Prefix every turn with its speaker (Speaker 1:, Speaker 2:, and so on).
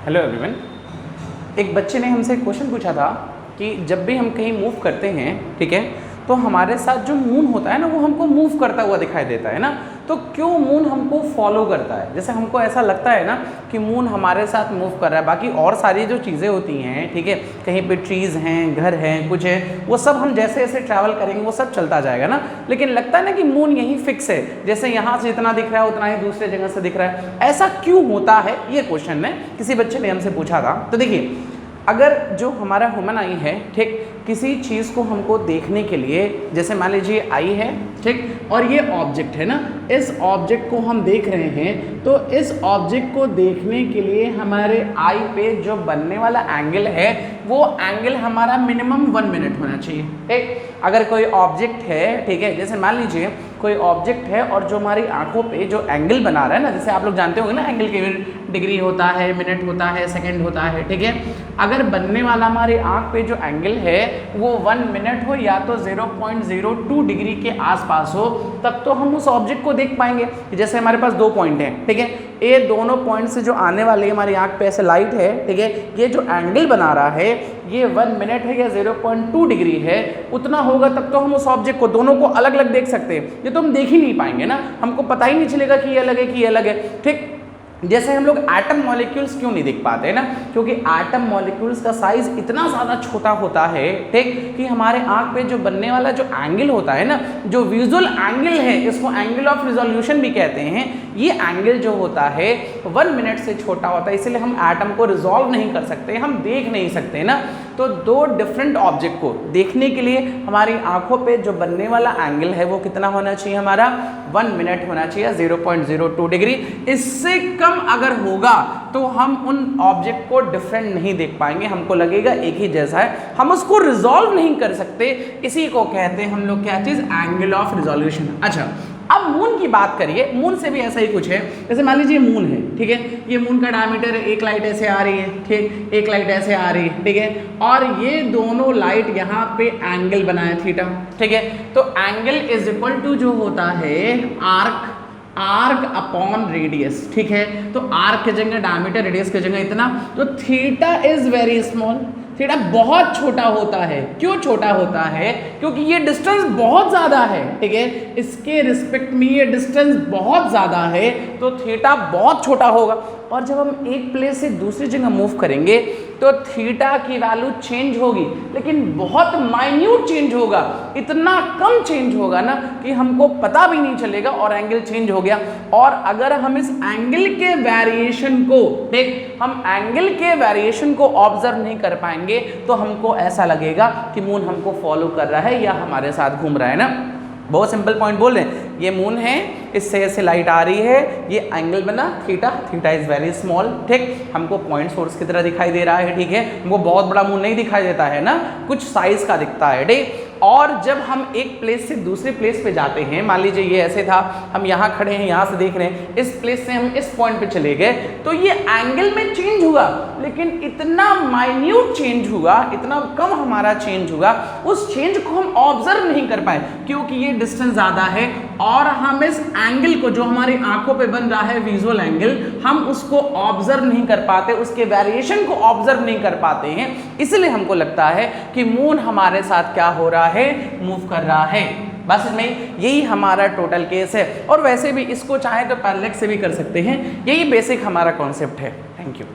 Speaker 1: Hello everyone. एक बच्चे ने हमसे क्वेश्चन पूछा था कि जब भी हम कहीं मूव करते हैं, ठीक है, तो हमारे साथ जो मून होता है ना वो हमको मूव करता हुआ दिखाई देता है ना, तो क्यों मून हमको फॉलो करता है? जैसे हमको ऐसा लगता है ना कि मून हमारे साथ मूव कर रहा है, बाकी और सारी जो चीज़ें होती हैं, ठीक है, कहीं पे ट्रीज़ हैं, घर हैं, कुछ है, वो सब हम जैसे जैसे ट्रैवल करेंगे वो सब चलता जाएगा ना, लेकिन लगता है ना कि मून यहीं फिक्स है, जैसे यहाँ से जितना दिख रहा है उतना ही दूसरे जगह से दिख रहा है। ऐसा क्यों होता है, ये क्वेश्चन ने किसी बच्चे ने हमसे पूछा था। तो देखिए, अगर जो हमारा ह्यूमन आई है, ठीक, किसी चीज़ को हमको देखने के लिए, जैसे मान लीजिए आई है, ठीक, और ये ऑब्जेक्ट है ना, इस ऑब्जेक्ट को हम देख रहे हैं, तो इस ऑब्जेक्ट को देखने के लिए हमारे आई पे जो बनने वाला एंगल है वो एंगल हमारा मिनिमम 1 मिनट होना चाहिए। ठीक, अगर कोई ऑब्जेक्ट है, ठीक है, जैसे मान लीजिए कोई ऑब्जेक्ट है और जो हमारी आंखों पे जो एंगल बना रहा है ना, जैसे आप लोग जानते होंगे ना, एंगल के डिग्री होता है, मिनट होता है, सेकंड होता है, ठीक है, अगर बनने वाला हमारी आंख पे जो एंगल है वो 1 मिनट हो या तो 0.02 डिग्री के आसपास हो, तब तो हम उस ऑब्जेक्ट को देख पाएंगे। जैसे हमारे पास 2 पॉइंट हैं, ठीक है, ये दोनों पॉइंट से जो आने वाली हमारी आंख पे ऐसे लाइट है, ठीक है, ये जो एंगल बना रहा है ये 1 मिनट है या 0.2 डिग्री है, उतना होगा तब तो हम उस ऑब्जेक्ट को दोनों को अलग अलग देख सकते हैं। ये तो हम देख ही नहीं पाएंगे ना, हमको पता ही नहीं चलेगा कि ये अलग है कि ये अलग है। ठीक, जैसे हम लोग एटम मॉलिक्यूल्स क्यों नहीं देख पाते हैं ना, क्योंकि एटम मॉलिक्यूल्स का साइज इतना ज़्यादा छोटा होता है, ठीक, कि हमारे आंख पे जो बनने वाला जो एंगल होता है ना, जो विजुअल एंगल है, इसको एंगल ऑफ रिजोल्यूशन भी कहते हैं, ये एंगल जो होता है 1 मिनट से छोटा होता है, इसलिए हम एटम को रिजॉल्व नहीं कर सकते, हम देख नहीं सकते ना। तो 2 डिफरेंट ऑब्जेक्ट को देखने के लिए हमारी आंखों पे जो बनने वाला एंगल है वो कितना होना चाहिए, हमारा 1 मिनट होना चाहिए, 0.02 डिग्री। इससे कम अगर होगा तो हम उन ऑब्जेक्ट को डिफरेंट नहीं देख पाएंगे, हमको लगेगा एक ही जैसा है, हम उसको रिजॉल्व नहीं कर सकते। इसी को कहते हैं हम लोग क्या चीज, एंगल ऑफ रिजोल्यूशन। अच्छा, अब मून की बात करिए, मून से भी ऐसा ही कुछ है। जैसे मान लीजिए मून है, ठीक है, ये मून का डायमीटर है, एक लाइट ऐसे आ रही है, ठीक, एक लाइट ऐसे आ रही है, ठीक है, और ये दोनों लाइट यहाँ पे एंगल बनाए थीटा, ठीक है, तो एंगल इज इक्वल टू जो होता है आर्क अपॉन रेडियस, ठीक है, तो आर्क की जगह डायमीटर, रेडियस की जगह इतना, तो theta is very small, theta बहुत छोटा होता है। क्यों छोटा होता है? क्योंकि ये डिस्टेंस बहुत ज़्यादा है, ठीक है, इसके रिस्पेक्ट में ये डिस्टेंस बहुत ज़्यादा है, तो थीटा बहुत छोटा होगा। और जब हम एक प्लेस से दूसरी जगह मूव करेंगे तो थीटा की वैल्यू चेंज होगी, लेकिन बहुत माइन्यूट चेंज होगा, इतना कम चेंज होगा ना कि हमको पता भी नहीं चलेगा और एंगल चेंज हो गया। और अगर हम इस एंगल के वेरिएशन को, देख, हम एंगल के वेरिएशन को ऑब्जर्व नहीं कर पाएंगे तो हमको ऐसा लगेगा कि मून हमको फॉलो कर रहा है या हमारे साथ घूम रहा है ना। बहुत सिंपल पॉइंट बोल रहे हैं, ये मून है, इससे ऐसे लाइट आ रही है, ये एंगल बना theta, theta is very small, ठीक, हमको पॉइंट सोर्स की तरह दिखाई दे रहा है, ठीक है, हमको बहुत बड़ा मून नहीं दिखाई देता है ना, कुछ साइज का दिखता है, ठीक। और जब हम एक प्लेस से दूसरे प्लेस पे जाते हैं, मान लीजिए ये ऐसे था, हम यहाँ खड़े हैं, यहाँ से देख रहे हैं, इस प्लेस से हम इस पॉइंट पे चले गए, तो ये एंगल में चेंज हुआ, लेकिन इतना माइन्यूट चेंज हुआ, इतना कम हमारा चेंज हुआ, उस चेंज को हम ऑब्जर्व नहीं कर पाए क्योंकि ये डिस्टेंस ज़्यादा है और हम इस एंगल को जो हमारी आंखों पे बन रहा है विजुअल एंगल, हम उसको ऑब्जर्व नहीं कर पाते, उसके वेरिएशन को ऑब्जर्व नहीं कर पाते हैं। इसलिए हमको लगता है कि मून हमारे साथ क्या हो रहा है, मूव कर रहा है। बस इसमें यही हमारा टोटल केस है। और वैसे भी इसको चाहे तो पैरेलल से भी कर सकते हैं, यही बेसिक हमारा कॉन्सेप्ट है। Thank you.